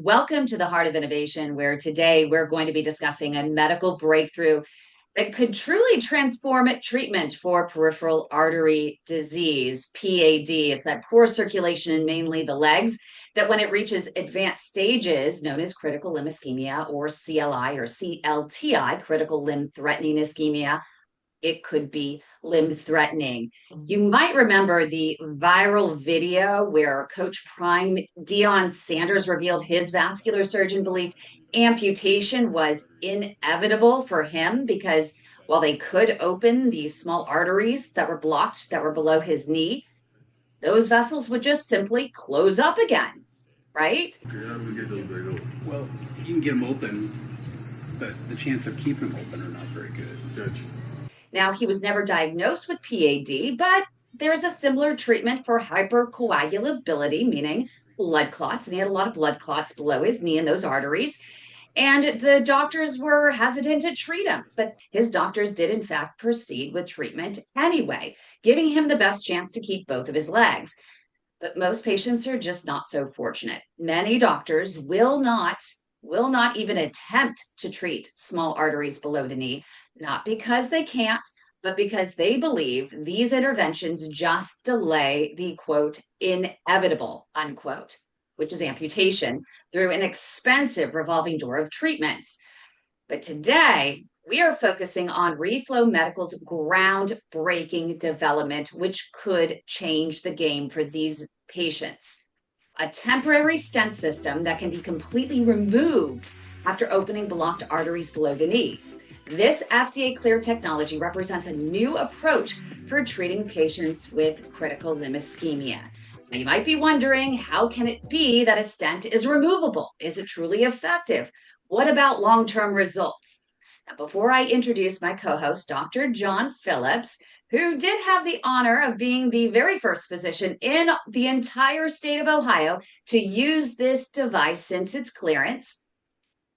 Welcome to the Heart of Innovation, where today we're going to be discussing a medical breakthrough that could truly transform treatment for peripheral artery disease, PAD. It's that poor circulation in mainly the legs that when it reaches advanced stages, known as critical limb ischemia or CLI or CLTI, critical limb threatening ischemia, it could be limb threatening. You might remember the viral video where Coach Prime Deion Sanders revealed his vascular surgeon believed amputation was inevitable for him because while they could open these small arteries that were blocked, that were below his knee, those vessels would just simply close up again, right? Okay, how do we get those back open? Well, you can get them open, but the chance of keeping them open are not very good. Gotcha. Now, he was never diagnosed with PAD, but there's a similar treatment for hypercoagulability, meaning blood clots, and he had a lot of blood clots below his knee in those arteries. And the doctors were hesitant to treat him, but his doctors did, in fact, proceed with treatment anyway, giving him the best chance to keep both of his legs. But most patients are just not so fortunate. Many doctors will not even attempt to treat small arteries below the knee, not because they can't, but because they believe these interventions just delay the quote, inevitable, unquote, which is amputation, through an expensive revolving door of treatments. But today, we are focusing on Refflow Medical's groundbreaking development, which could change the game for these patients. A temporary stent system that can be completely removed after opening blocked arteries below the knee. This FDA-cleared technology represents a new approach for treating patients with critical limb ischemia. Now, you might be wondering, how can it be that a stent is removable? Is it truly effective? What about long-term results? Now, before I introduce my co-host, Dr. John Phillips, who did have the honor of being the very first physician in the entire state of Ohio to use this device since its clearance,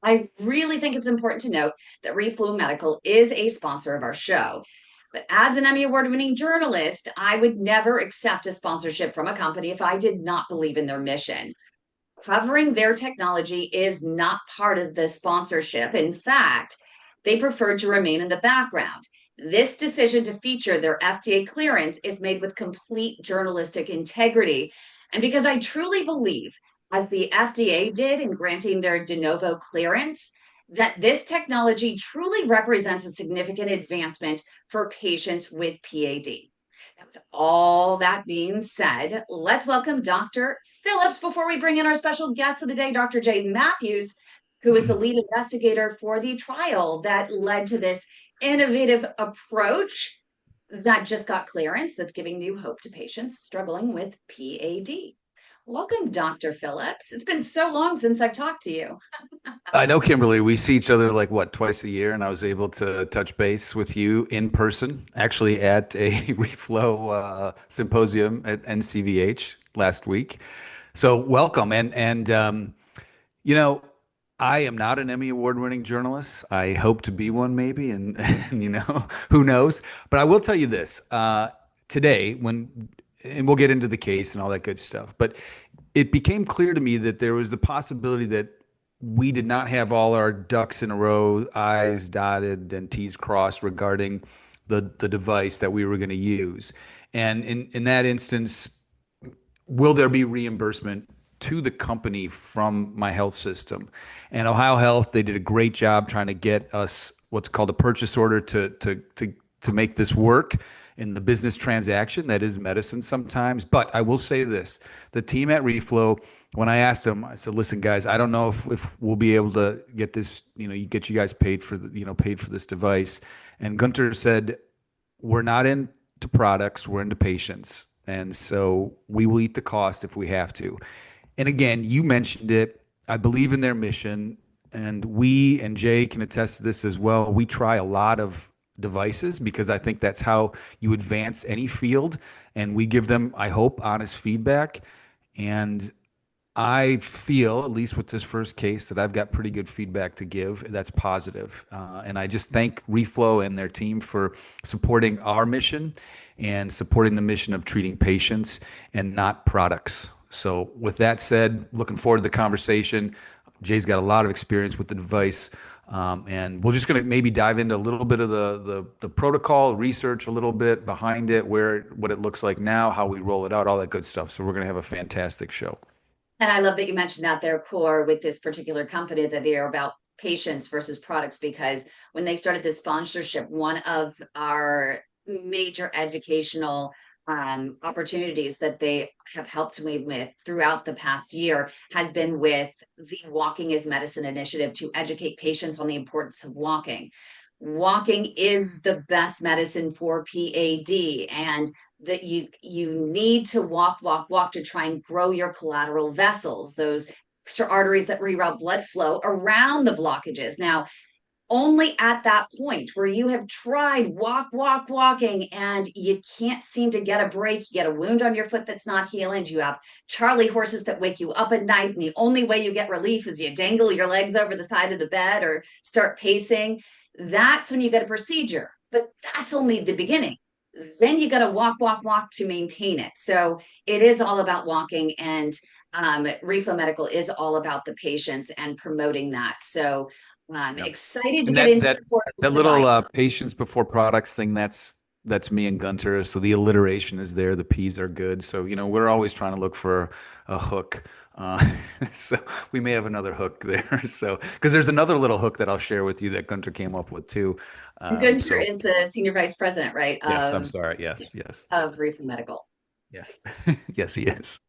I really think it's important to note that Refflow Medical is a sponsor of our show. But as an Emmy Award-winning journalist, I would never accept a sponsorship from a company if I did not believe in their mission. Covering their technology is not part of the sponsorship. In fact, they preferred to remain in the background. This decision to feature their FDA clearance is made with complete journalistic integrity. And because I truly believe, as the FDA did in granting their de novo clearance, that this technology truly represents a significant advancement for patients with PAD. Now, with all that being said, let's welcome Dr. Phillips before we bring in our special guest of the day, Dr. Jay Matthews, who is the lead investigator for the trial that led to this innovative approach that just got clearance that's giving new hope to patients struggling with PAD. Welcome, Dr. Phillips. It's been so long since I've talked to you. I know, Kimberly. We see each other like what, twice a year, and I was able to touch base with you in person, actually at a Reflow symposium at NCVH last week. So welcome, and you know, I am not an Emmy award-winning journalist. I hope to be one, maybe, and who knows? But I will tell you this: today, and we'll get into the case and all that good stuff, but it became clear to me that there was the possibility that we did not have all our ducks in a row, I's dotted and T's crossed regarding the device that we were going to use. And in that instance, will there be reimbursement to the company from my health system? And Ohio Health, they did a great job trying to get us what's called a purchase order to make this work in the business transaction that is medicine sometimes. But I will say this, the team at Refflow, when I asked them, I said, listen, guys, I don't know if we'll be able to get this, get you guys paid for paid for this device. And Gunter said, we're not into products, we're into patients. And so we will eat the cost if we have to. And again, you mentioned it. I believe in their mission, and we and Jay can attest to this as well. We try a lot of devices because I think that's how you advance any field, and we give them, I hope, honest feedback. And I feel, at least with this first case, that I've got pretty good feedback to give that's positive. And I just thank Refflow and their team for supporting our mission and supporting the mission of treating patients and not products. So with that said, looking forward to the conversation. Jay's got a lot of experience with the device. And we're just going to maybe dive into a little bit of the protocol research, a little bit behind it, what it looks like now, how we roll it out, all that good stuff. So we're going to have a fantastic show. And I love that you mentioned at their core with this particular company that they are about patients versus products, because when they started this sponsorship, one of our major educational opportunities that they have helped me with throughout the past year has been with the Walking is Medicine initiative to educate patients on the importance of walking. Walking is the best medicine for PAD, and that you need to walk to try and grow your collateral vessels, those extra arteries that reroute blood flow around the blockages. Now, only at that point where you have tried walking and you can't seem to get a break, you get a wound on your foot that's not healing, you have Charlie horses that wake you up at night, and the only way you get relief is you dangle your legs over the side of the bed or start pacing. That's when you get a procedure, but that's only the beginning. Then you got to walk to maintain it. So it is all about walking, and Refflow Medical is all about the patients and promoting that. So I'm excited to And get into the core of this that little device. patients before products thing, that's me and Gunter. So the alliteration is there. The P's are good. So, we're always trying to look for a hook. So we may have another hook there. So, because there's another little hook that I'll share with you that Gunter came up with too. Gunter is the senior vice president, right? Yes, I'm sorry. Yes. Of Refflow Medical. Yes. Yes, he is.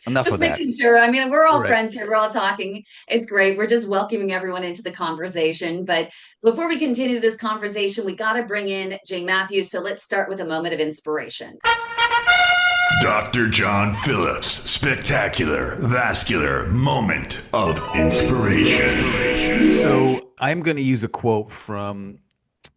Enough Just of that. making sure. I mean, we're all Correct. friends here. We're all talking. It's great. We're just welcoming everyone into the conversation. But before we continue this conversation, we got to bring in Jay Matthews. So let's start with a moment of inspiration. Dr. John Phillips, spectacular vascular moment of inspiration. So I'm going to use a quote from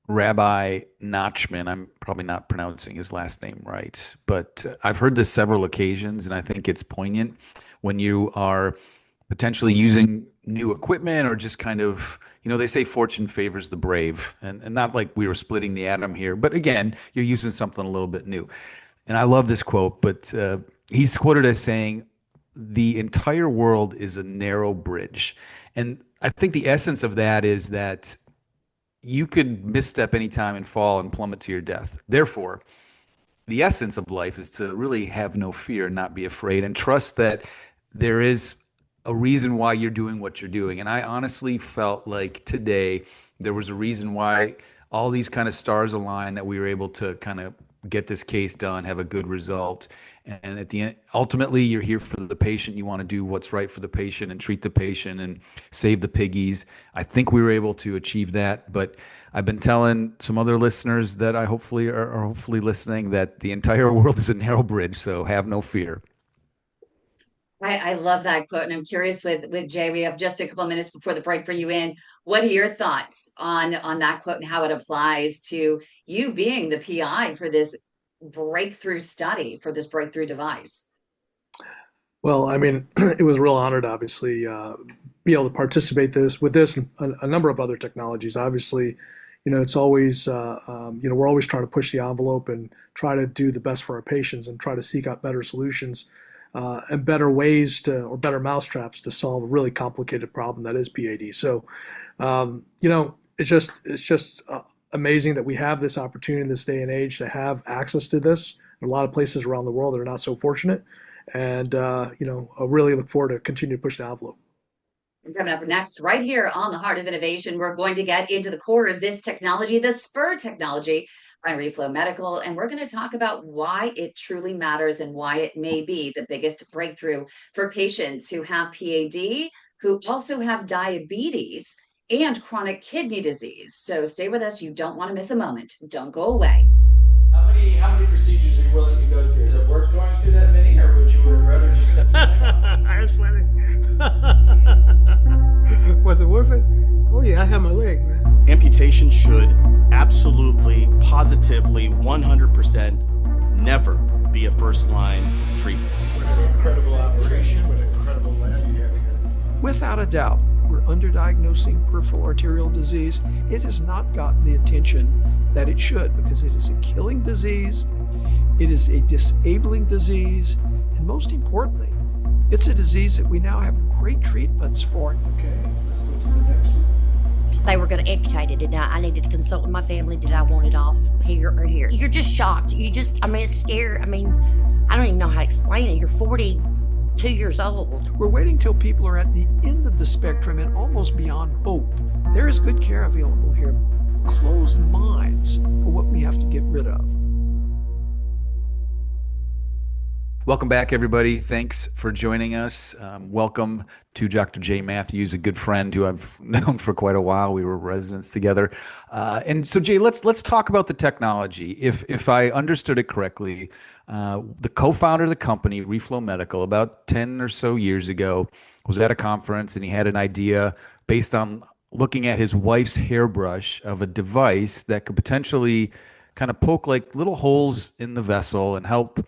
Rabbi Nachman. I'm probably not pronouncing his last name right, but I've heard this several occasions, and I think it's poignant when you are potentially using new equipment or just kind of, they say fortune favors the brave, and not like we were splitting the atom here, but again, you're using something a little bit new. And I love this quote, but he's quoted as saying, "The entire world is a narrow bridge." And I think the essence of that is that you could misstep anytime and fall and plummet to your death. Therefore, the essence of life is to really have no fear, not be afraid, and trust that there is a reason why you're doing what you're doing. And I honestly felt like today there was a reason why all these kind of stars align, that we were able to kind of get this case done, have a good result. And at the end, ultimately, you're here for the patient. You want to do what's right for the patient and treat the patient and save the piggies. I think we were able to achieve that. But I've been telling some other listeners that I hopefully are hopefully listening that the entire world is a narrow bridge. So have no fear. I love that quote. And I'm curious with Jay, we have just a couple of minutes before the break for you in. What are your thoughts on that quote and how it applies to you being the PI for this breakthrough study, for this breakthrough device? Well, I mean, it was a real honor to obviously be able to participate with this and a number of other technologies. Obviously, it's always, we're always trying to push the envelope and try to do the best for our patients and try to seek out better solutions and better ways or better mousetraps to solve a really complicated problem that is PAD. So, it's just amazing that we have this opportunity in this day and age to have access to this. There are a lot of places around the world that are not so fortunate. And, I really look forward to continue to push the envelope. Coming up next, right here on the Heart of Innovation, we're going to get into the core of this technology, the spur technology by Refflow Medical, and we're going to talk about why it truly matters and why it may be the biggest breakthrough for patients who have PAD, who also have diabetes and chronic kidney disease. So stay with us. You don't want to miss a moment. Don't go away. How many procedures are you willing to go through? Is it worth going through that many, or would you rather just step That's funny. Was it worth it? Oh yeah, I have my leg, man. Amputation should absolutely, positively, 100% never be a first-line treatment. What an incredible operation, what an incredible lab you have here. Without a doubt, we're underdiagnosing peripheral arterial disease. It has not gotten the attention that it should, because it is a killing disease, it is a disabling disease, And most importantly, it's a disease that we now have great treatments for. Okay, let's go to the next one. They were going to amputate it, and I needed to consult with my family. Did I want it off here or here? You're just shocked. It's scary. I don't even know how to explain it. You're 42 years old. We're waiting till people are at the end of the spectrum and almost beyond hope. There is good care available here. Closed minds are what we have to get rid of. Welcome back, everybody. Thanks for joining us. Welcome to Dr. Jay Matthews, a good friend who I've known for quite a while. We were residents together. And so, Jay, let's talk about the technology. If I understood it correctly, the co-founder of the company, Refflow Medical, about 10 or so years ago, was at a conference, and he had an idea based on looking at his wife's hairbrush of a device that could potentially kind of poke like little holes in the vessel and help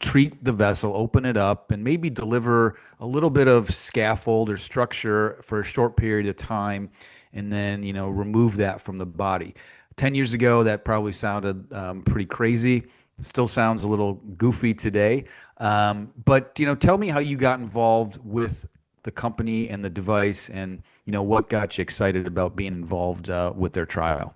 treat the vessel, open it up, and maybe deliver a little bit of scaffold or structure for a short period of time, and then, remove that from the body. 10 years ago, that probably sounded pretty crazy. It still sounds a little goofy today. But tell me how you got involved with the company and the device, and, what got you excited about being involved with their trial.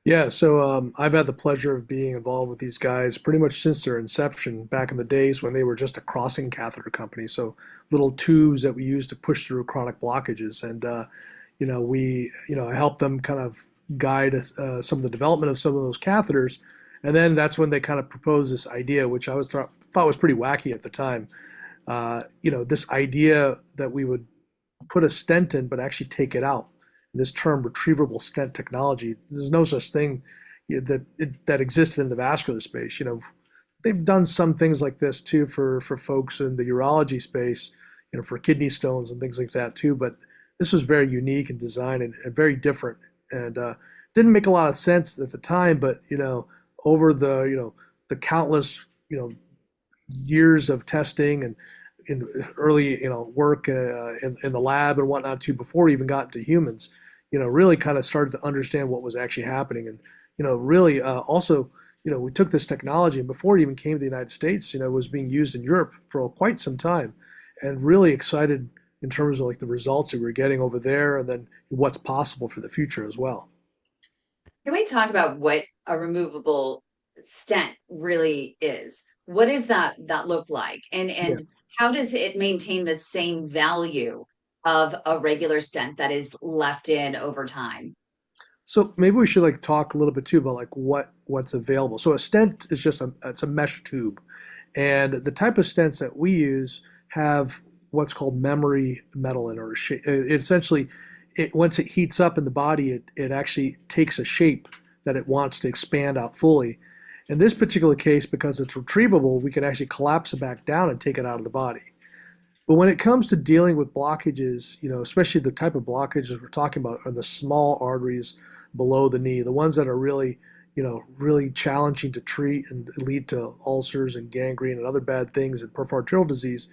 Yeah, so I've had the pleasure of being involved with these guys pretty much since their inception back in the days when they were just a crossing catheter company. So little tubes that we use to push through chronic blockages. And, I helped them kind of guide some of the development of some of those catheters. And then that's when they kind of proposed this idea, which I thought was pretty wacky at the time. This idea that we would put a stent in, but actually take it out. This term retrievable stent technology, there's no such thing that existed in the vascular space. They've done some things like this too for folks in the urology space, for kidney stones and things like that too. But this was very unique in design and very different, and didn't make a lot of sense at the time. But over the countless years of testing and in early work in the lab and whatnot too, before we even got into humans, really kind of started to understand what was actually happening. And really also we took this technology, and before it even came to the United States, it was being used in Europe for quite some time, and really excited in terms of like the results that we were getting over there, and then what's possible for the future as well. Can we talk about what a removable stent really is? What does that look like? And Yeah. how does it maintain the same value of a regular stent that is left in over time? So maybe we should talk a little bit too about what's available. So a stent is it's a mesh tube, and the type of stents that we use have what's called memory metal in it, or essentially, once it heats up in the body, it actually takes a shape that it wants to expand out fully. In this particular case, because it's retrievable, we can actually collapse it back down and take it out of the body. But when it comes to dealing with blockages, especially the type of blockages we're talking about are the small arteries below the knee, the ones that are really, really challenging to treat and lead to ulcers and gangrene and other bad things and peripheral arterial disease.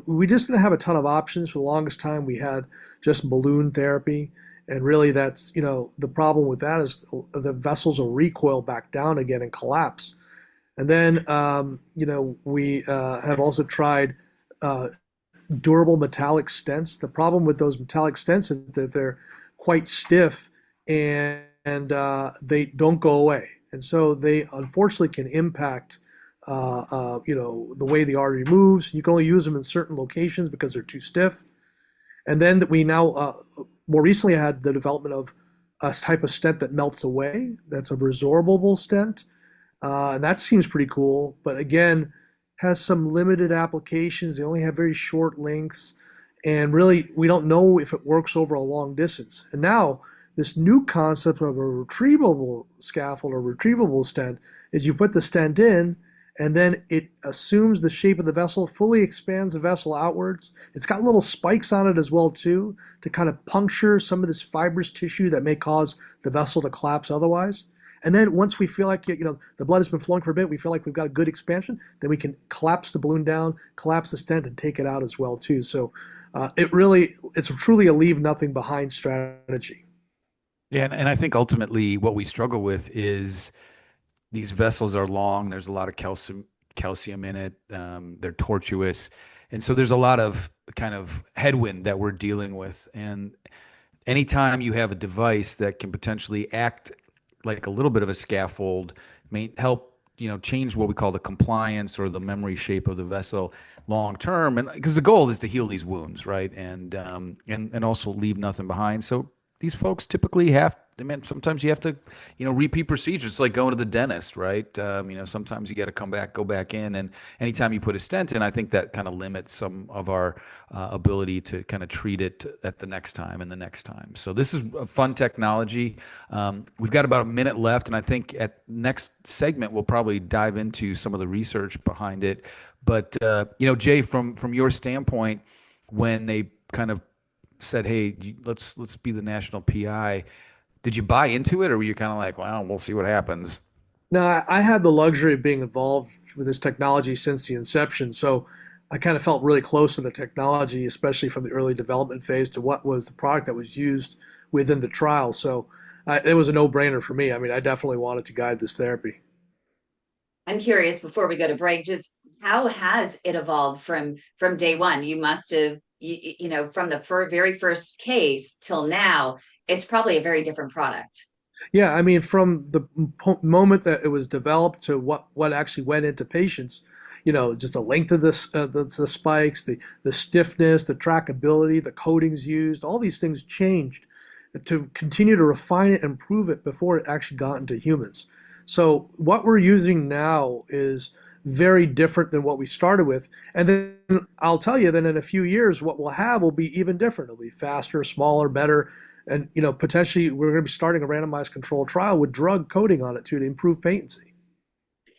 We just didn't have a ton of options. For the longest time, we had just balloon therapy. And really that's, the problem with that is the vessels will recoil back down again and collapse. And then, we have also tried durable metallic stents. The problem with those metallic stents is that they're quite stiff and they don't go away. And so they unfortunately can impact, the way the artery moves. You can only use them in certain locations because they're too stiff. And then we now, more recently had the development of a type of stent that melts away. That's a resorbable stent. And that seems pretty cool, but again, has some limited applications. They only have very short lengths, and really we don't know if it works over a long distance. And now this new concept of a retrievable scaffold or retrievable stent is you put the stent in, and then it assumes the shape of the vessel, fully expands the vessel outwards. It's got little spikes on it as well too, to kind of puncture some of this fibrous tissue that may cause the vessel to collapse otherwise. And then once we feel like the blood has been flowing for a bit, we feel like we've got a good expansion, then we can collapse the balloon down, collapse the stent, and take it out as well too. So it's truly a leave nothing behind strategy. Yeah, and I think ultimately what we struggle with is these vessels are long. There's a lot of calcium in it. They're tortuous. And so there's a lot of kind of headwind that we're dealing with. And anytime you have a device that can potentially act like a little bit of a scaffold, may help, change what we call the compliance or the memory shape of the vessel long term. And because the goal is to heal these wounds, right? And also leave nothing behind. So these folks typically sometimes you have to, repeat procedures. It's like going to the dentist, right? Sometimes you got to go back in. And anytime you put a stent in, I think that kind of limits some of our ability to kind of treat it at the next time and the next time. So this is a fun technology. We've got about a minute left, and I think at next segment, we'll probably dive into some of the research behind it. But, Jay, from your standpoint, when they kind of said, hey, let's be the national PI, did you buy into it, or were you kind of like, well, we'll see what happens? No, I had the luxury of being involved with this technology since the inception. So I kind of felt really close to the technology, especially from the early development phase to what was the product that was used within the trial. So it was a no-brainer for me. I mean, I definitely wanted to guide this therapy. I'm curious, before we go to break, just how has it evolved from day one? You must have, from the very first case till now, it's probably a very different product. Yeah, I mean, from the moment that it was developed to what actually went into patients, just the length of the spikes, the stiffness, the trackability, the coatings used, all these things changed to continue to refine it and improve it before it actually got into humans. So what we're using now is very different than what we started with. And then I'll tell you that in a few years, what we'll have will be even different. It'll be faster, smaller, better. And, potentially we're going to be starting a randomized controlled trial with drug coating on it too to improve patency.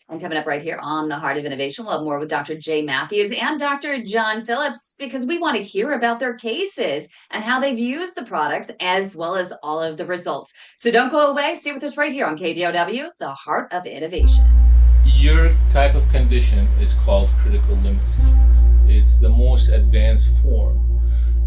And coming up right here on The Heart of Innovation, we'll have more with Dr. Jay Matthews and Dr. John Phillips, because we want to hear about their cases and how they've used the products, as well as all of the results. So don't go away. Stay with us right here on KDOW, The Heart of Innovation. Your type of condition is called critical limb ischemia. It's the most advanced form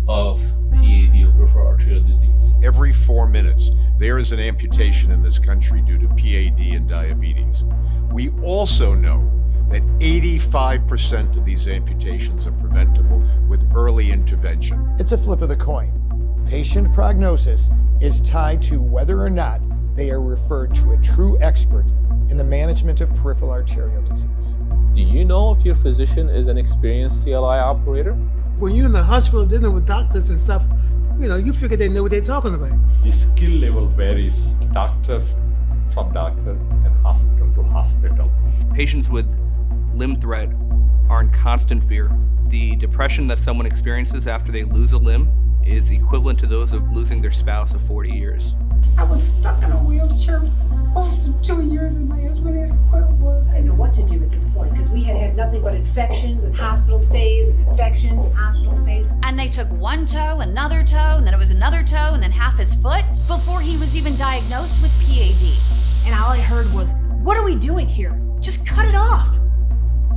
of PAD, or peripheral arterial disease. Every 4 minutes, there is an amputation in this country due to PAD and diabetes. We also know that 85% of these amputations are preventable with early intervention. It's a flip of the coin. Patient prognosis is tied to whether or not they are referred to a true expert in the management of peripheral arterial disease. Do you know if your physician is an experienced CLI operator? When you're in the hospital dealing with doctors and stuff, you figure they know what they're talking about. The skill level varies doctor from doctor and hospital to hospital. Patients with limb threat are in constant fear. The depression that someone experiences after they lose a limb is equivalent to those of losing their spouse of 40 years. I was stuck in a wheelchair close to 2 years and my husband had to quit work. I didn't know what to do at this point because we had had nothing but infections and hospital stays and infections and hospital stays. And they took one toe, another toe, and then it was another toe, and then half his foot before he was even diagnosed with PAD. And all I heard was, "What are we doing here? Just cut it off."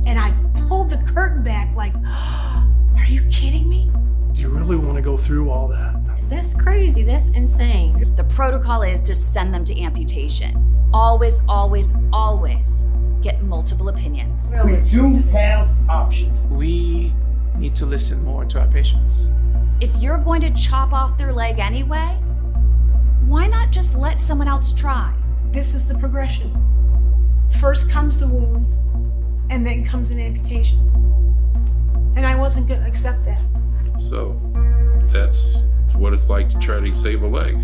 And I pulled the curtain back like, "Are you kidding me?" Do you really want to go through all that? That's crazy. That's insane. The protocol is to send them to amputation. Always, always, always get multiple opinions. We do have options. We need to listen more to our patients. If you're going to chop off their leg anyway, why not just let someone else try? This is the progression. First comes the wounds, and then comes an amputation. And I wasn't going to accept that. So that's what it's like to try to save a leg.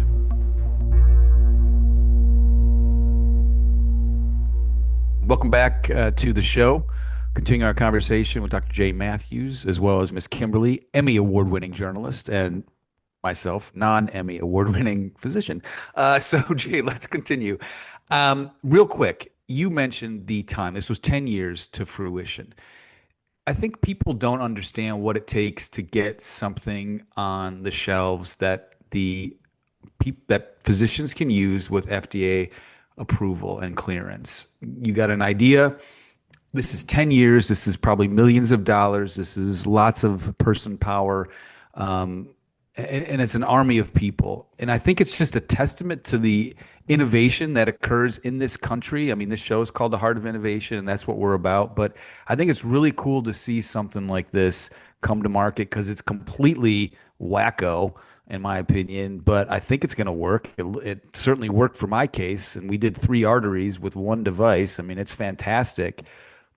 Welcome back to the show. Continuing our conversation with Dr. Jay Matthews, as well as Ms. Kimberly, Emmy Award-winning journalist, and myself, non-Emmy Award-winning physician. So, Jay, let's continue. Real quick, you mentioned the time. This was 10 years to fruition. I think people don't understand what it takes to get something on the shelves that that physicians can use with FDA approval and clearance. You got an idea. This is 10 years. This is probably millions of dollars. This is lots of person power. and it's an army of people. And I think it's just a testament to the innovation that occurs in this country. I mean, this show is called The Heart of Innovation, and that's what we're about. But I think it's really cool to see something like this come to market because it's completely wacko, in my opinion. But I think it's going to work. It certainly worked for my case, and we did 3 arteries with one device. I mean, it's fantastic.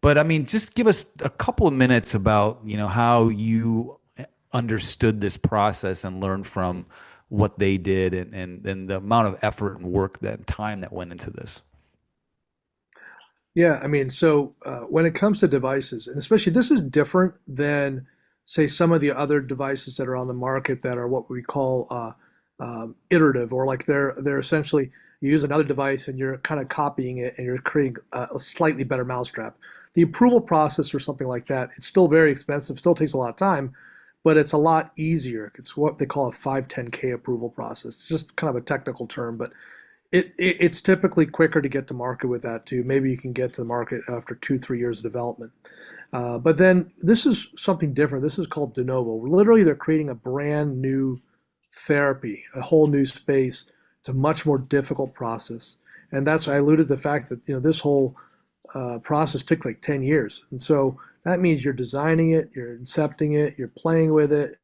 But I mean, just give us a couple of minutes about, how you understood this process and learned from what they did and the amount of effort and work that time that went into this. Yeah, I mean, so when it comes to devices, and especially this is different than, say, some of the other devices that are on the market that are what we call iterative, or like they're essentially you use another device and you're kind of copying it and you're creating a slightly better mousetrap. The approval process or something like that, it's still very expensive, still takes a lot of time, but it's a lot easier. It's what they call a 510K approval process. It's just kind of a technical term, but it's typically quicker to get to market with that too. Maybe you can get to the market after 2, 3 years of development. But then this is something different. This is called de novo. Literally, they're creating a brand new therapy, a whole new space. It's a much more difficult process, and that's I alluded to the fact that this whole process took like 10 years, and so that means you're designing it, you're incepting it, you're playing with it,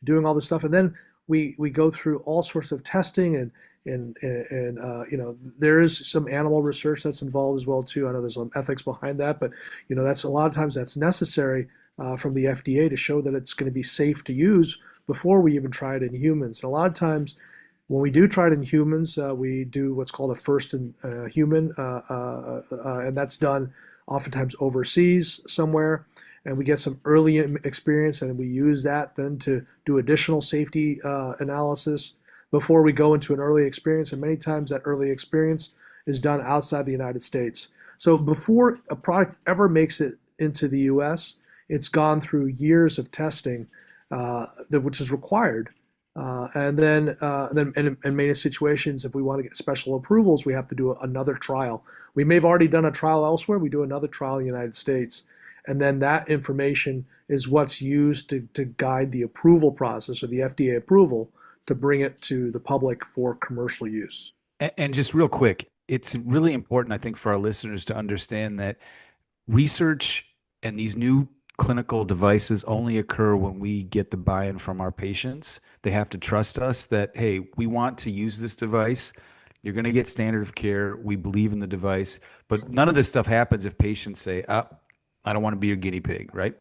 doing all this stuff, and then we go through all sorts of testing and there is some animal research that's involved as well too. I know there's some ethics behind that, but that's a lot of times that's necessary from the FDA to show that it's going to be safe to use before we even try it in humans. And a lot of times when we do try it in humans, we do what's called a first in human, and that's done oftentimes overseas somewhere, and we get some early experience, and we use that then to do additional safety analysis before we go into an early experience. And many times that early experience is done outside the United States. So before a product ever makes it into the US, it's gone through years of testing, which is required. And then in many situations, if we want to get special approvals, we have to do another trial. We may have already done a trial elsewhere. We do another trial in the United States. And then that information is what's used to guide the approval process, or the FDA approval, to bring it to the public for commercial use. And just real quick, it's really important, I think, for our listeners to understand that research and these new clinical devices only occur when we get the buy-in from our patients. They have to trust us that, hey, we want to use this device. You're going to get standard of care. We believe in the device. But none of this stuff happens if patients say, I don't want to be your guinea pig, right?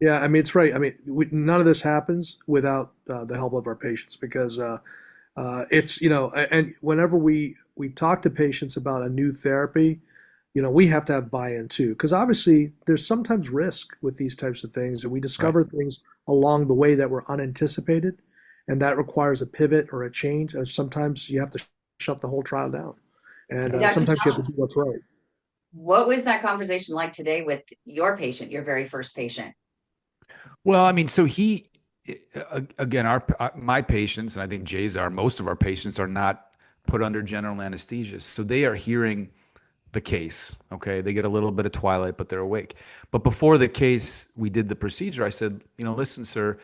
Yeah, I mean, it's right. I mean, none of this happens without the help of our patients, because it's, and whenever we talk to patients about a new therapy, we have to have buy-in too, because obviously there's sometimes risk with these types of things, and we discover things along the way that were unanticipated, and that requires a pivot or a change. And sometimes you have to shut the whole trial down, and sometimes you have to do what's right. What was that conversation like today with your patient, your very first patient? Well, I mean, so again, my patients, and I think Jay's most of our patients are not put under general anesthesia. So they are hearing the case, okay? They get a little bit of twilight, but they're awake. But before the case, we did the procedure. I said, listen, sir,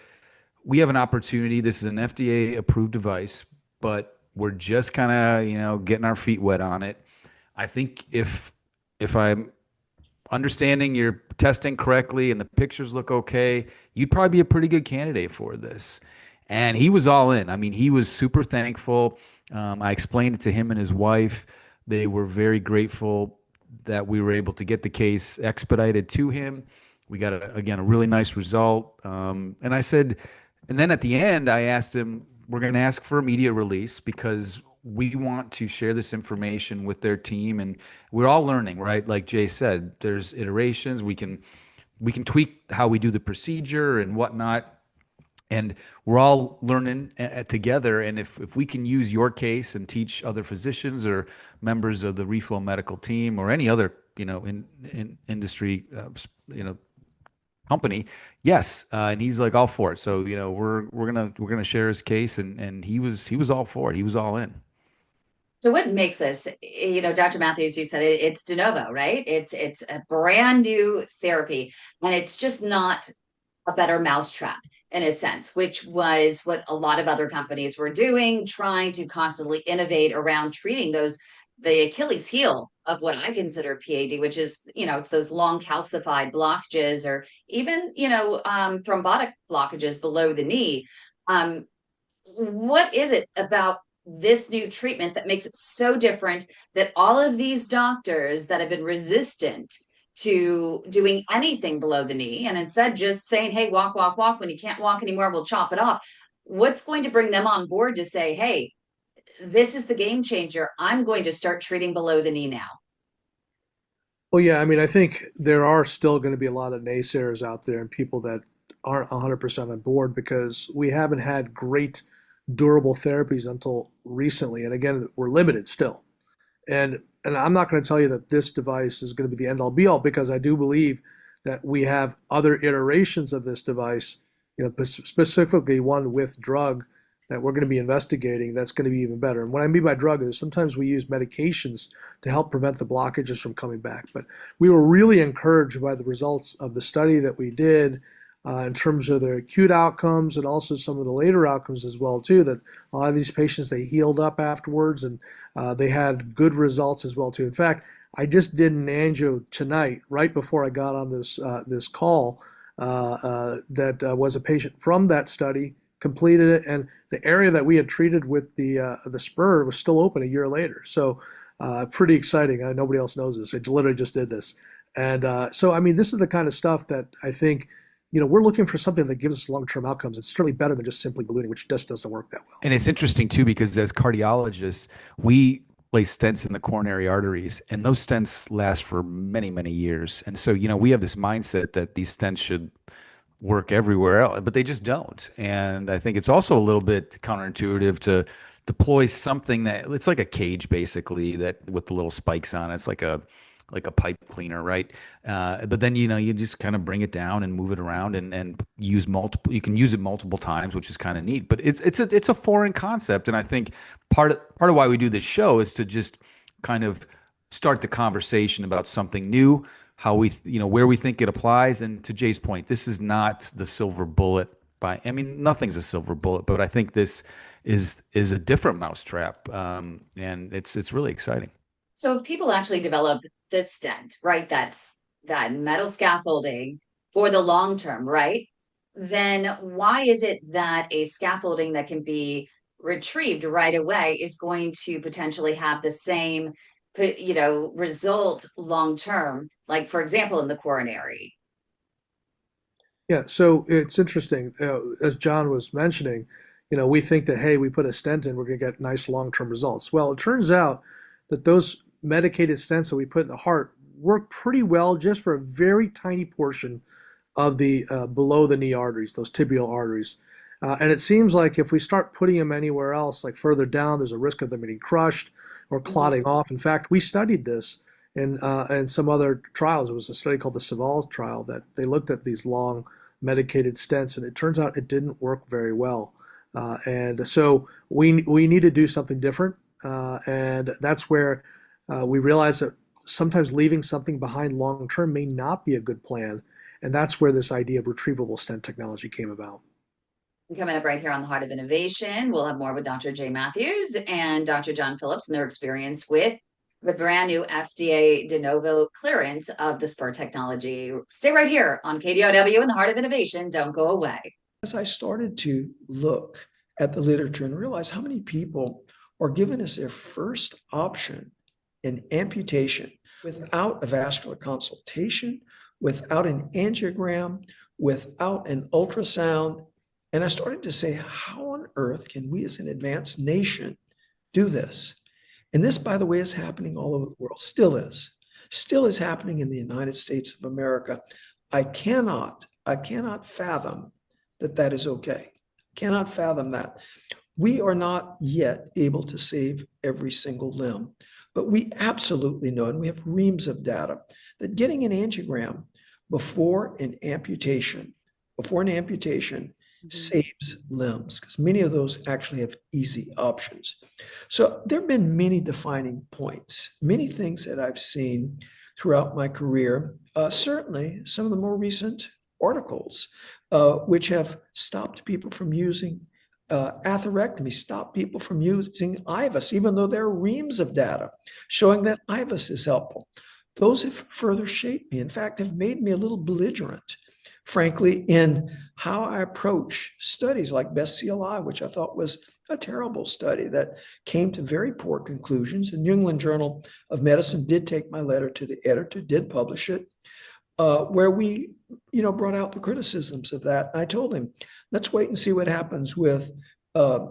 we have an opportunity. This is an FDA approved device, but we're just kind of, getting our feet wet on it. I think if I'm understanding you're testing correctly and the pictures look okay, you'd probably be a pretty good candidate for this. And he was all in. I mean, he was super thankful. I explained it to him and his wife. They were very grateful that we were able to get the case expedited to him. We got, a really nice result. And I said, and then at the end, I asked him, we're going to ask for a media release because we want to share this information with their team, and we're all learning, right? Like Jay said, there's iterations. We can tweak how we do the procedure and whatnot, and we're all learning together. And if we can use your case and teach other physicians or members of the Refflow Medical team or any other in industry company, yes. And he's like all for it. So we're gonna share his case, and he was all for it. He was all in. So what makes this, Dr. Matthews, you said it's de novo, right? It's a brand new therapy, and it's just not a better mousetrap in a sense, which was what a lot of other companies were doing, trying to constantly innovate around treating the Achilles heel of what I consider PAD, which is, it's those long calcified blockages or even, thrombotic blockages below the knee. What is it about this new treatment that makes it so different that all of these doctors that have been resistant to doing anything below the knee and instead just saying, hey, walk, walk, walk, when you can't walk anymore, we'll chop it off. What's going to bring them on board to say, hey, this is the game changer. I'm going to start treating below the knee now. Well, yeah, I mean, I think there are still going to be a lot of naysayers out there and people that aren't 100% on board because we haven't had great durable therapies until recently. And again, we're limited still. And I'm not going to tell you that this device is going to be the end all be all because I do believe that we have other iterations of this device, specifically one with drug that we're going to be investigating that's going to be even better. And what I mean by drug is sometimes we use medications to help prevent the blockages from coming back. But we were really encouraged by the results of the study that we did in terms of their acute outcomes and also some of the later outcomes as well too, that a lot of these patients, they healed up afterwards and they had good results as well too. In fact, I just did an angio tonight, right before I got on this call, that was a patient from that study, completed it, and the area that we had treated with the spur was still open a year later. So pretty exciting. Nobody else knows this. I literally just did this. And so, I mean, this is the kind of stuff that I think, we're looking for something that gives us long-term outcomes. It's certainly better than just simply ballooning, which just doesn't work that well. And it's interesting too, because as cardiologists, we place stents in the coronary arteries, and those stents last for many, many years. And so, we have this mindset that these stents should work everywhere else, but they just don't. And I think it's also a little bit counterintuitive to deploy something that it's like a cage basically that with the little spikes on it. It's like a pipe cleaner, right? But then you just kind of bring it down and move it around and use multiple. You can use it multiple times, which is kind of neat. But it's a foreign concept, and I think part of why we do this show is to just kind of start the conversation about something new, how we where we think it applies. And to Jay's point, this is not the silver bullet. Nothing's a silver bullet, but I think this is a different mousetrap, and it's really exciting. So if people actually develop this stent, right, that's that metal scaffolding for the long term, right, then why is it that a scaffolding that can be retrieved right away is going to potentially have the same, result long term, like, for example, in the coronary? Yeah, so it's interesting. As John was mentioning, we think that, hey, we put a stent in, we're going to get nice long-term results. Well, it turns out that those medicated stents that we put in the heart work pretty well just for a very tiny portion of the below the knee arteries, those tibial arteries. And it seems like if we start putting them anywhere else, like further down, there's a risk of them getting crushed or clotting off. In fact, we studied this in some other trials. It was a study called the Saval trial that they looked at these long medicated stents, and it turns out it didn't work very well. And so we need to do something different. And that's where we realize that sometimes leaving something behind long term may not be a good plan. And that's where this idea of retrievable stent technology came about. Coming up right here on the Heart of Innovation, we'll have more with Dr. Jay Matthews and Dr. John Phillips and their experience with the brand new FDA de novo clearance of the spur technology. Stay right here on KDOW in the Heart of Innovation. Don't go away. As I started to look at the literature and realize how many people are given as their first option an amputation without a vascular consultation, without an angiogram, without an ultrasound. And I started to say, how on earth can we as an advanced nation do this? And this, by the way, is happening all over the world, still is happening in the United States of America. I cannot fathom that is okay. Cannot fathom that. We are not yet able to save every single limb. But we absolutely know, and we have reams of data, that getting an angiogram before an amputation saves limbs, because many of those actually have easy options. So there have been many defining points, many things that I've seen throughout my career. Certainly some of the more recent articles which have stopped people from using atherectomy, stopped people from using IVUS, even though there are reams of data showing that IVUS is helpful. Those have further shaped me. In fact, have made me a little belligerent, frankly, in how I approach studies like Best CLI, which I thought was a terrible study that came to very poor conclusions. The New England Journal of Medicine did take my letter to the editor, did publish it, where we, brought out the criticisms of that. I told him, let's wait and see what happens with the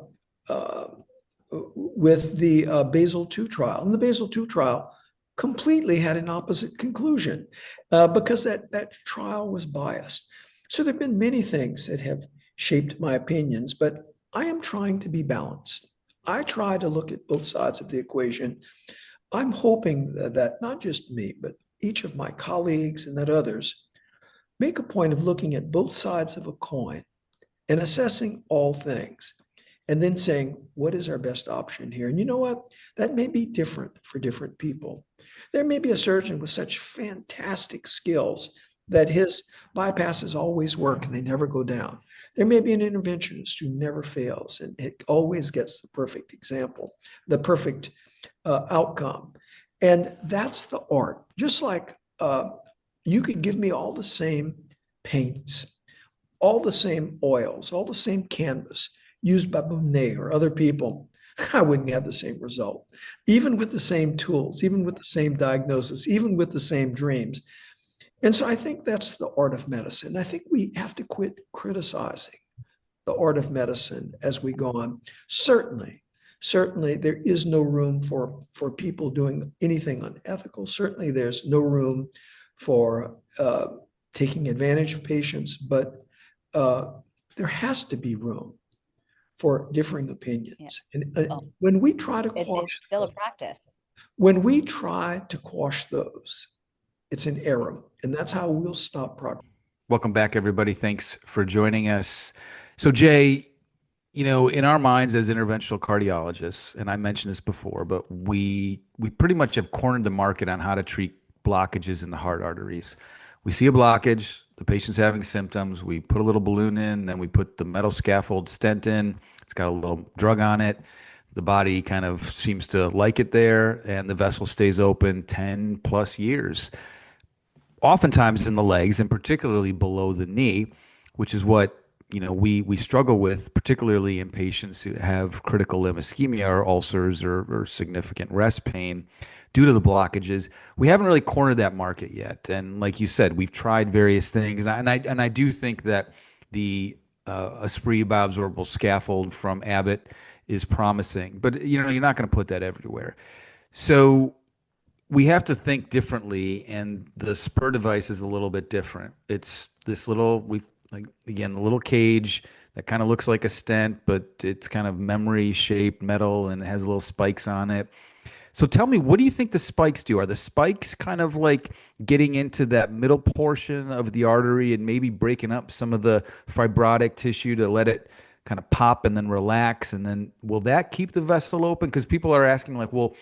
Basel II trial. And the Basel II trial completely had an opposite conclusion because that trial was biased. So there have been many things that have shaped my opinions, but I am trying to be balanced. I try to look at both sides of the equation. I'm hoping that not just me, but each of my colleagues and that others make a point of looking at both sides of a coin and assessing all things, and then saying, what is our best option here? And you know what? That may be different for different people. There may be a surgeon with such fantastic skills that his bypasses always work and they never go down. There may be an interventionist who never fails and it always gets the perfect example, the perfect outcome. And that's the art. Just like you could give me all the same paints, all the same oils, all the same canvas used by Monet or other people, I wouldn't have the same result. Even with the same tools, even with the same diagnosis, even with the same dreams. And so I think that's the art of medicine. I think we have to quit criticizing the art of medicine as we go on. Certainly, there is no room for people doing anything unethical. Certainly, there's no room for taking advantage of patients, but there has to be room for differing opinions. Yeah. And when we try to it's still a practice. when we try to quash those, it's an error, and that's how we'll stop progress. Welcome back, everybody. Thanks for joining us. So, Jay, in our minds as interventional cardiologists, and I mentioned this before, but we pretty much have cornered the market on how to treat blockages in the heart arteries. We see a blockage, the patient's having symptoms, we put a little balloon in, then we put the metal scaffold stent in, it's got a little drug on it, the body kind of seems to like it there, and the vessel stays open 10 plus years. Oftentimes in the legs, and particularly below the knee, which is what we struggle with, particularly in patients who have critical limb ischemia or ulcers or significant rest pain due to the blockages. We haven't really cornered that market yet. And like you said, we've tried various things. And I do think that the Esprit bioabsorbable scaffold from Abbott is promising, but you're not going to put that everywhere. So we have to think differently, and the spur device is a little bit different. It's this little, the little cage that kind of looks like a stent, but it's kind of memory-shaped metal and it has little spikes on it. So tell me, what do you think the spikes do? Are the spikes kind of like getting into that middle portion of the artery and maybe breaking up some of the fibrotic tissue to let it kind of pop and then relax? And then will that keep the vessel open? Because people are asking like, well,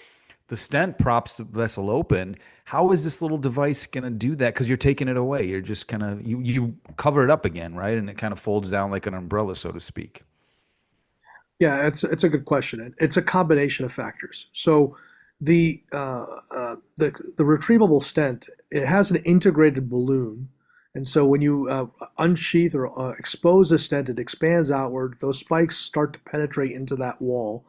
the stent props the vessel open. How is this little device going to do that? Because you're taking it away. You're just kind of, you cover it up again, right? And it kind of folds down like an umbrella, so to speak. Yeah, it's a good question. It's a combination of factors. So the retrievable stent, it has an integrated balloon. And so when you unsheath or expose the stent, it expands outward. Those spikes start to penetrate into that wall.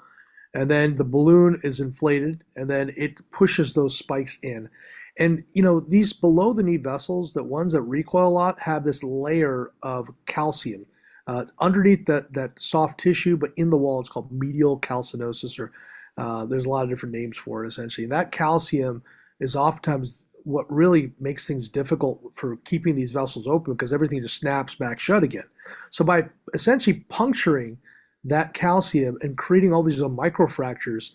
And then the balloon is inflated, and then it pushes those spikes in. And, these below the knee vessels, the ones that recoil a lot, have this layer of calcium underneath that soft tissue, but in the wall. It's called medial calcinosis, or there's a lot of different names for it, essentially. And that calcium is oftentimes what really makes things difficult for keeping these vessels open, because everything just snaps back shut again. So by essentially puncturing that calcium and creating all these little microfractures,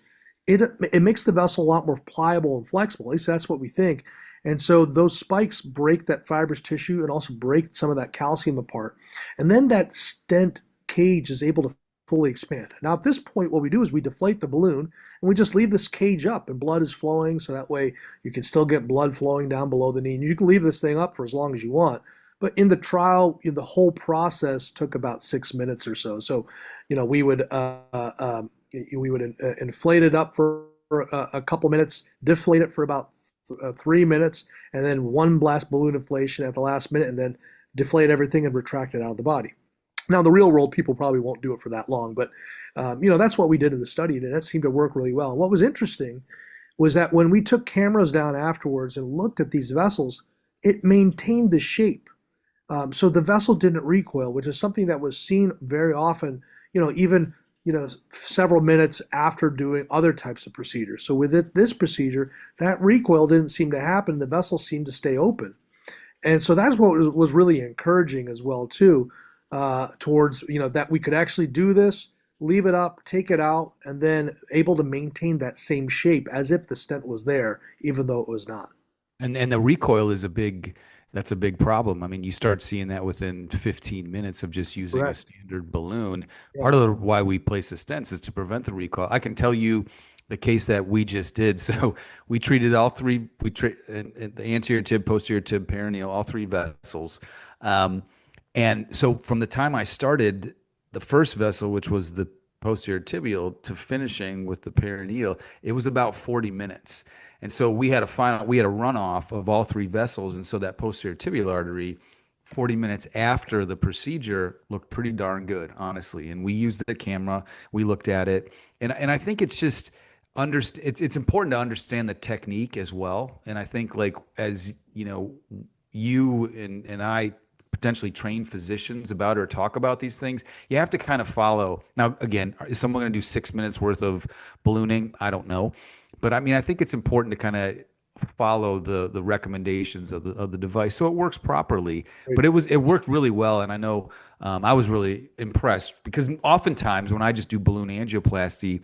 it makes the vessel a lot more pliable and flexible. At least that's what we think. And so those spikes break that fibrous tissue and also break some of that calcium apart. And then that stent cage is able to fully expand. Now, at this point, what we do is we deflate the balloon and we just leave this cage up, and blood is flowing. So that way you can still get blood flowing down below the knee. And you can leave this thing up for as long as you want. But in the trial, the whole process took about 6 minutes or so. So, we would inflate it up for a couple minutes, deflate it for about 3 minutes, and then one blast balloon inflation at the last minute, and then deflate everything and retract it out of the body. Now, in the real world, people probably won't do it for that long, but that's what we did in the study, and that seemed to work really well. And what was interesting was that when we took cameras down afterwards and looked at these vessels, it maintained the shape. So the vessel didn't recoil, which is something that was seen very often, even several minutes after doing other types of procedures. So with this procedure, that recoil didn't seem to happen. The vessel seemed to stay open. And so that's what was really encouraging as well, too, towards, that we could actually do this, leave it up, take it out, and then able to maintain that same shape as if the stent was there, even though it was not. And the recoil is that's a big problem. I mean, you start seeing that within 15 minutes of just using a standard balloon. Yeah. Part of why we place the stents is to prevent the recoil. I can tell you the case that we just did. So we treated all three, the anterior tib, posterior tib, perineal, all three vessels. And so from the time I started the first vessel, which was the posterior tibial, to finishing with the perineal, it was about 40 minutes. And so we had a runoff of all three vessels. And so that posterior tibial artery, 40 minutes after the procedure, looked pretty darn good, honestly. And we used the camera, we looked at it. And I think it's just, it's important to understand the technique as well. And I think, like, as you and I potentially train physicians about or talk about these things, you have to kind of follow. Now, again, is someone going to do 6 minutes worth of ballooning? I don't know. But I mean, I think it's important to kind of follow the recommendations of the device so it works properly. But it worked really well, and I know I was really impressed, because oftentimes when I just do balloon angioplasty,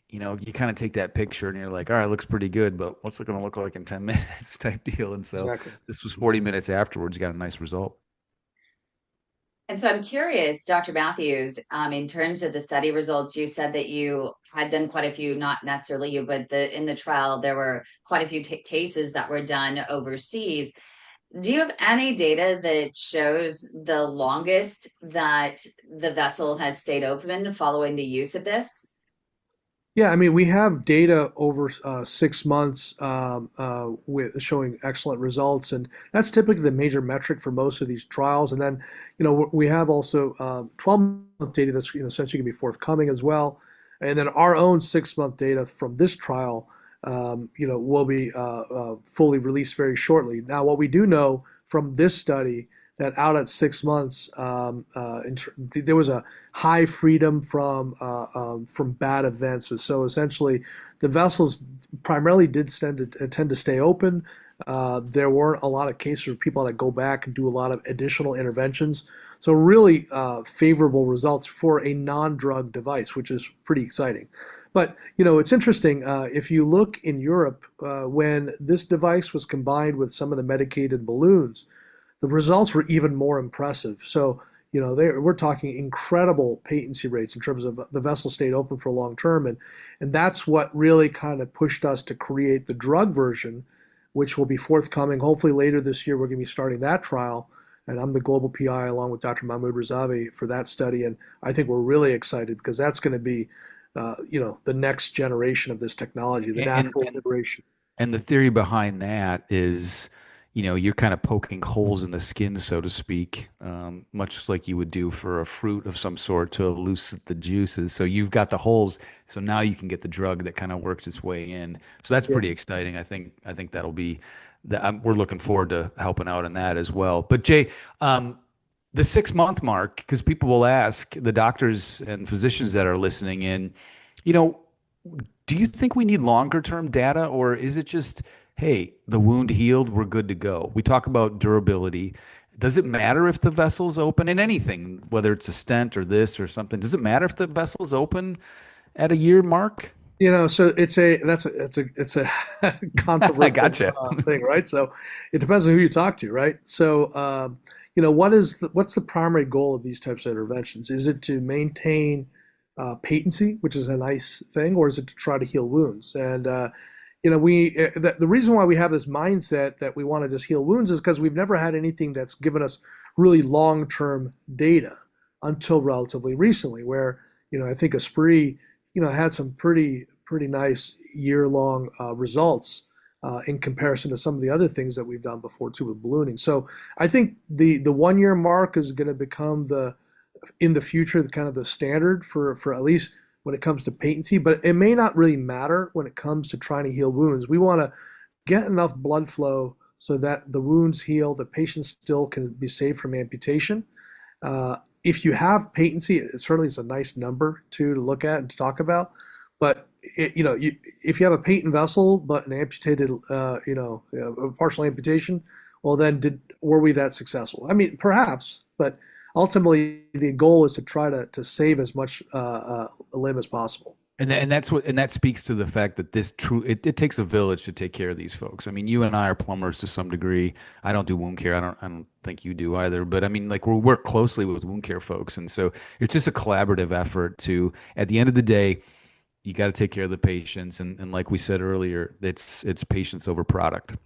you kind of take that picture and you're like, all right, it looks pretty good, but what's it going to look like in 10 minutes type deal? And so This was 40 minutes afterwards, you got a nice result. And so I'm curious, Dr. Matthews, in terms of the study results, you said that you had done quite a few, not necessarily you, but in the trial, there were quite a few cases that were done overseas. Do you have any data that shows the longest that the vessel has stayed open following the use of this? Yeah, I mean, we have data over 6 months with showing excellent results, and that's typically the major metric for most of these trials. And then, we have also 12-month data that's essentially going to be forthcoming as well. And then our own 6-month data from this trial, will be fully released very shortly. Now, what we do know from this study, that out at 6 months, there was a high freedom from bad events. So essentially, the vessels primarily did tend to stay open. There weren't a lot of cases where people had to go back and do a lot of additional interventions. So really favorable results for a non-drug device, which is pretty exciting. But it's interesting. If you look in Europe, when this device was combined with some of the medicated balloons, the results were even more impressive. So, we're talking incredible patency rates in terms of the vessel stayed open for long term. And that's what really kind of pushed us to create the drug version, which will be forthcoming. Hopefully later this year, we're going to be starting that trial. And I'm the global PI along with Dr. Mahmoud Razavi for that study. And I think we're really excited because that's going to be, the next generation of this technology, the natural iteration. And the theory behind that is, you're kind of poking holes in the skin, so to speak, much like you would do for a fruit of some sort to elucidate the juices. So you've got the holes, so now you can get the drug that kind of works its way in. So that's pretty exciting. I think that'll be we're looking forward to helping out on that as well. But Jay, the 6-month mark, because people will ask, the doctors and physicians that are listening in, do you think we need longer term data, or is it just, hey, the wound healed, we're good to go? We talk about durability. Does it matter if the vessel's open in anything, whether it's a stent or this or something? Does it matter if the vessel's open at a year mark? So it's a controversial thing, right? So it depends on who you talk to, right? So what's the primary goal of these types of interventions? Is it to maintain patency, which is a nice thing, or is it to try to heal wounds? And the reason why we have this mindset that we want to just heal wounds is because we've never had anything that's given us really long-term data until relatively recently, where, I think Esprit, had some pretty nice year-long results in comparison to some of the other things that we've done before too with ballooning. So I think the 1 year mark is going to become in the future kind of the standard for at least when it comes to patency, but it may not really matter when it comes to trying to heal wounds. We want to get enough blood flow so that the wounds heal, the patient still can be saved from amputation. If you have patency, it certainly is a nice number to look at and to talk about. But if you have a patent vessel but an amputated, a partial amputation, well, then were we that successful? I mean, perhaps, but ultimately the goal is to try to save as much a limb as possible. And that speaks to the fact that it takes a village to take care of these folks. I mean, you and I are plumbers to some degree. I don't do wound care. I don't think you do either. But I mean, like, we work closely with wound care folks, and so it's just a collaborative effort to, at the end of the day, you got to take care of the patients, and like we said earlier, it's patients over product.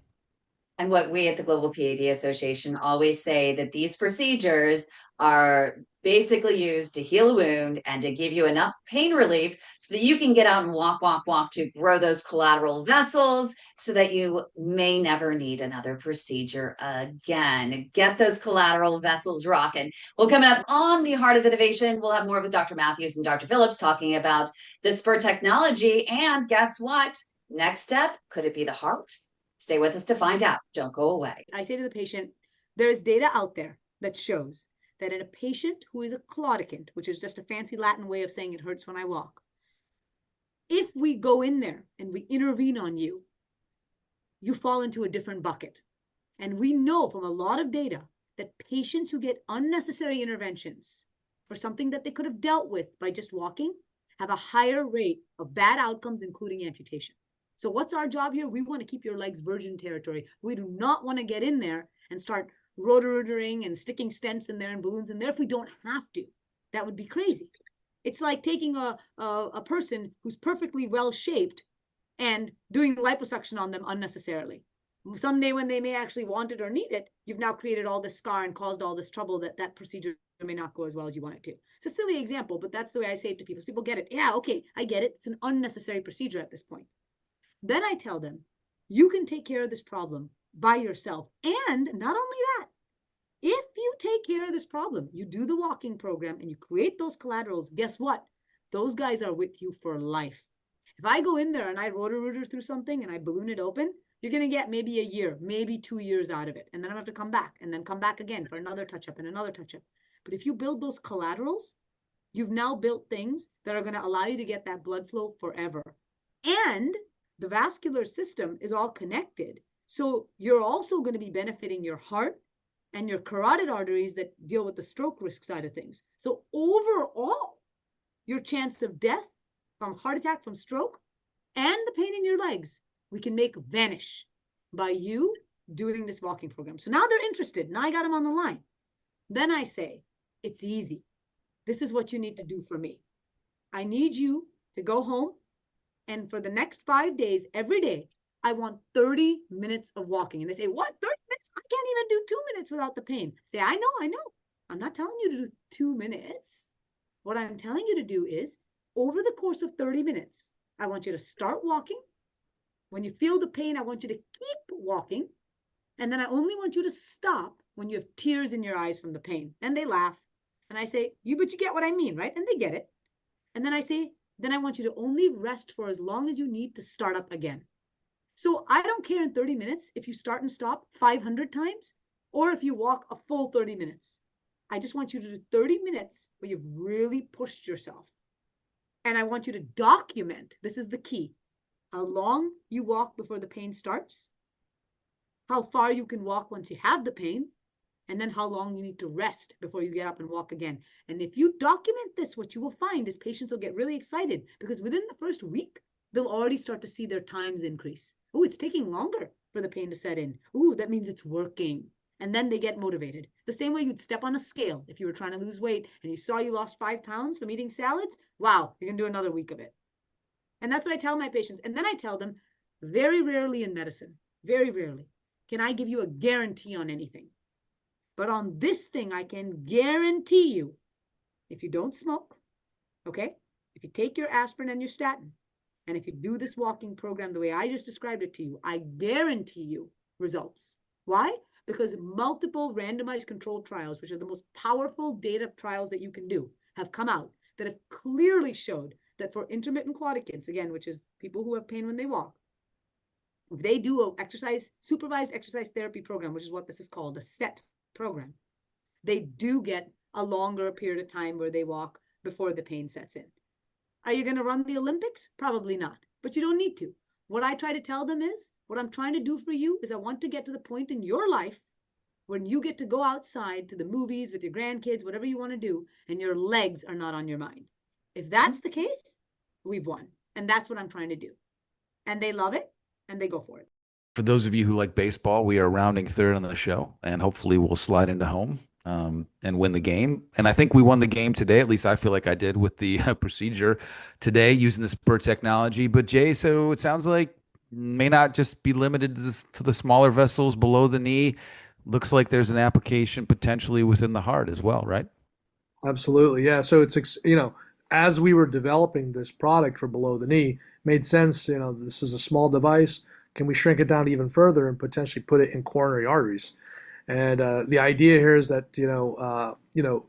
And what we at the Global PAD Association always say, that these procedures are basically used to heal a wound and to give you enough pain relief so that you can get out and walk to grow those collateral vessels so that you may never need another procedure again. Get those collateral vessels rocking. Well, coming up on the Heart of Innovation, we'll have more with Dr. Matthews and Dr. Phillips talking about the spur technology. And guess what? Next step, could it be the heart? Stay with us to find out. Don't go away. I say to the patient, there is data out there that shows that in a patient who is a claudicant, which is just a fancy Latin way of saying it hurts when I walk, if we go in there and we intervene on you, you fall into a different bucket. And we know from a lot of data that patients who get unnecessary interventions for something that they could have dealt with by just walking have a higher rate of bad outcomes, including amputation. So what's our job here? We want to keep your legs virgin territory. We do not want to get in there and start rotoring and sticking stents in there and balloons in there if we don't have to. That would be crazy. It's like taking a person who's perfectly well shaped and doing liposuction on them unnecessarily. Someday when they may actually want it or need it, you've now created all this scar and caused all this trouble that procedure may not go as well as you want it to. It's a silly example, but that's the way I say it to people. People get it. Yeah, okay, I get it. It's an unnecessary procedure at this point. Then I tell them, you can take care of this problem by yourself. And not only that, if you take care of this problem, you do the walking program and you create those collaterals, guess what? Those guys are with you for life. If I go in there and I rotor through something and I balloon it open, you're going to get maybe a year, maybe 2 years out of it. And then I'm going to have to come back and then come back again for another touch-up and another touch-up. But if you build those collaterals, you've now built things that are going to allow you to get that blood flow forever. And the vascular system is all connected. So you're also going to be benefiting your heart and your carotid arteries that deal with the stroke risk side of things. So overall, your chance of death from heart attack, from stroke, and the pain in your legs, we can make vanish by you doing this walking program. So now they're interested. Now I got them on the line. Then I say, it's easy. This is what you need to do for me. I need you to go home, and for the next 5 days, every day, I want 30 minutes of walking. And they say, what, 30 minutes? I can't even do 2 minutes without the pain. I say, I know. I'm not telling you to do 2 minutes. What I'm telling you to do is, over the course of 30 minutes, I want you to start walking. When you feel the pain, I want you to keep walking. And then I only want you to stop when you have tears in your eyes from the pain. And they laugh. And I say, but you get what I mean, right? And they get it. And then I say, then I want you to only rest for as long as you need to start up again. So I don't care in 30 minutes if you start and stop 500 times or if you walk a full 30 minutes. I just want you to do 30 minutes where you've really pushed yourself. And I want you to document, this is the key, how long you walk before the pain starts, how far you can walk once you have the pain, and then how long you need to rest before you get up and walk again. And if you document this, what you will find is patients will get really excited because within the first week, they'll already start to see their times increase. Oh, it's taking longer for the pain to set in. Oh, that means it's working. And then they get motivated. The same way you'd step on a scale if you were trying to lose weight and you saw you lost 5 pounds from eating salads. Wow, you're going to do another week of it. And that's what I tell my patients. And then I tell them, Very rarely in medicine, very rarely, can I give you a guarantee on anything. But on this thing, I can guarantee you, if you don't smoke, okay, if you take your aspirin and your statin, and if you do this walking program the way I just described it to you, I guarantee you results. Why? Because multiple randomized controlled trials, which are the most powerful data trials that you can do, have come out that have clearly showed that for intermittent claudicants, again, which is people who have pain when they walk, if they do a supervised exercise therapy program, which is what this is called, a SET program, they do get a longer period of time where they walk before the pain sets in. Are you going to run the Olympics? Probably not, but you don't need to. What I try to tell them is, what I'm trying to do for you is I want to get to the point in your life when you get to go outside to the movies with your grandkids, whatever you want to do, and your legs are not on your mind. If that's the case, we've won. And that's what I'm trying to do. And they love it, and they go for it. For those of you who like baseball, we are rounding third on the show, and hopefully we'll slide into home and win the game. And I think we won the game today. At least I feel like I did with the procedure today using the spur technology. But Jay, so it sounds like may not just be limited to the smaller vessels below the knee. Looks like there's an application potentially within the heart as well, right? Absolutely. Yeah. So it's, as we were developing this product for below the knee, made sense. This is a small device. Can we shrink it down even further and potentially put it in coronary arteries? And the idea here is that,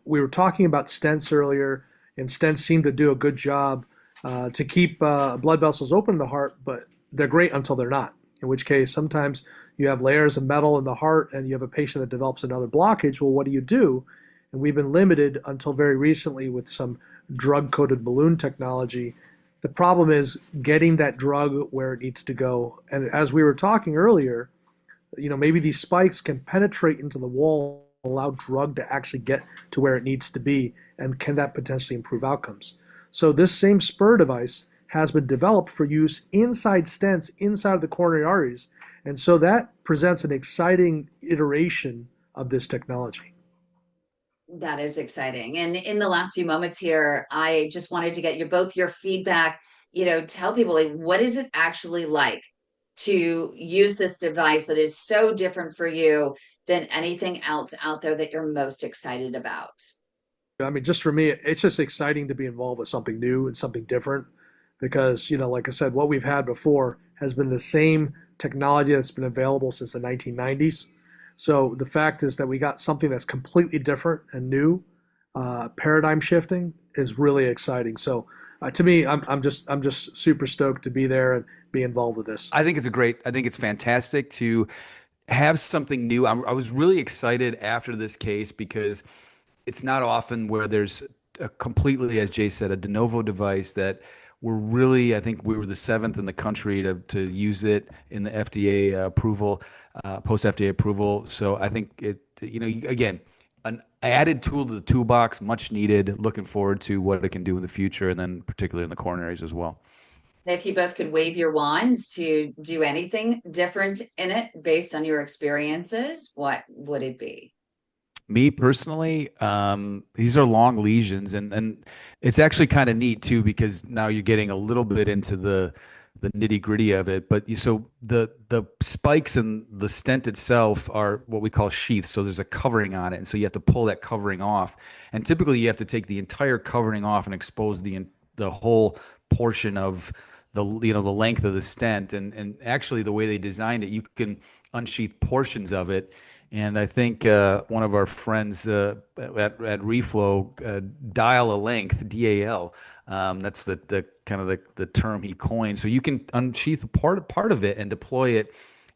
we were talking about stents earlier, and stents seem to do a good job to keep blood vessels open in the heart, but they're great until they're not, in which case sometimes you have layers of metal in the heart and you have a patient that develops another blockage. Well, what do you do? And we've been limited until very recently with some drug-coated balloon technology. The problem is getting that drug where it needs to go. And as we were talking earlier, maybe these spikes can penetrate into the wall, allow drug to actually get to where it needs to be, and can that potentially improve outcomes? So this same spur device has been developed for use inside stents, inside of the coronary arteries. And so that presents an exciting iteration of this technology. That is exciting. And in the last few moments here, I just wanted to get both your feedback, tell people, like, what is it actually like to use this device that is so different for you than anything else out there that you're most excited about? I mean, just for me, it's just exciting to be involved with something new and something different because, like I said, what we've had before has been the same technology that's been available since the 1990s. So the fact is that we got something that's completely different and new, paradigm shifting, is really exciting. So to me, I'm just super stoked to be there and be involved with this. I think it's fantastic to have something new. I was really excited after this case because it's not often where there's a completely, as Jay said, a de novo device that I think we were the 7th in the country to use it in the FDA approval, post FDA approval. So I think again, an added tool to the toolbox, much needed. Looking forward to what it can do in the future, and then particularly in the coronaries as well. If you both could wave your wands to do anything different in it based on your experiences, what would it be? Me personally, these are long lesions, and it's actually kind of neat too because now you're getting a little bit into the nitty gritty of it. But so the spikes and the stent itself are what we call sheaths. So there's a covering on it, and so you have to pull that covering off. And typically, you have to take the entire covering off and expose the whole portion of the length of the stent. And actually, the way they designed it, you can unsheath portions of it. And I think one of our friends at Refflow, dial a length, DAL. That's the kind of the term he coined. So you can unsheath part of it and deploy it,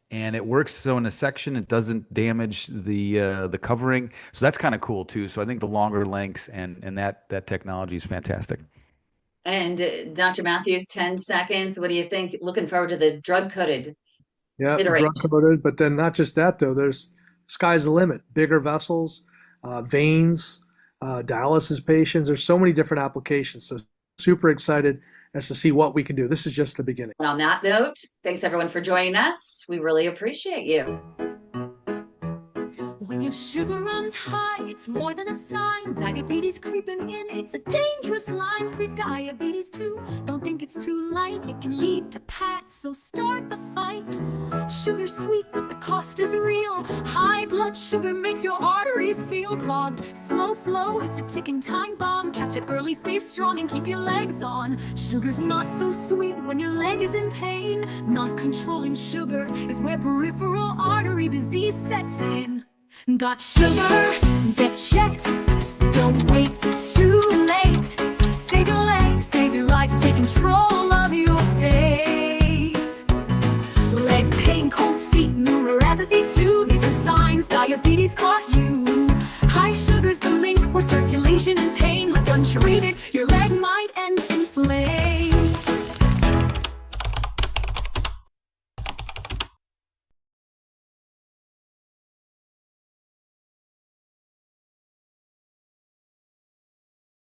and it works. So in a section, it doesn't damage the covering. So that's kind of cool too. So I think the longer lengths and that technology is fantastic. And Dr. Matthews, 10 seconds. What do you think? Looking forward to the drug-coated. Yeah, drug-coated. But then not just that though. There's sky's the limit. Bigger vessels, veins, dialysis patients. There's so many different applications. So super excited as to see what we can do. This is just the beginning. And on that note, thanks everyone for joining us. We really appreciate you. When your sugar runs high, it's more than a sign. Diabetes creeping in, it's a dangerous line. Pre-diabetes too, don't think it's too light. It can lead to PAT, so start the fight. Sugar's sweet, but the cost is real. High blood sugar makes your arteries feel clogged. Slow flow, it's a ticking time bomb. Catch it early, stay strong, and keep your legs on. Sugar's not so sweet when your leg is in pain. Not controlling sugar is where peripheral artery disease sets in. Got sugar? Get checked. Don't wait too late. Save your legs, save your life. Take control of your fate. Leg pain, cold feet, neuropathy too. These are signs diabetes caught you. High sugar's the link where circulation and pain left untreated. Your leg might end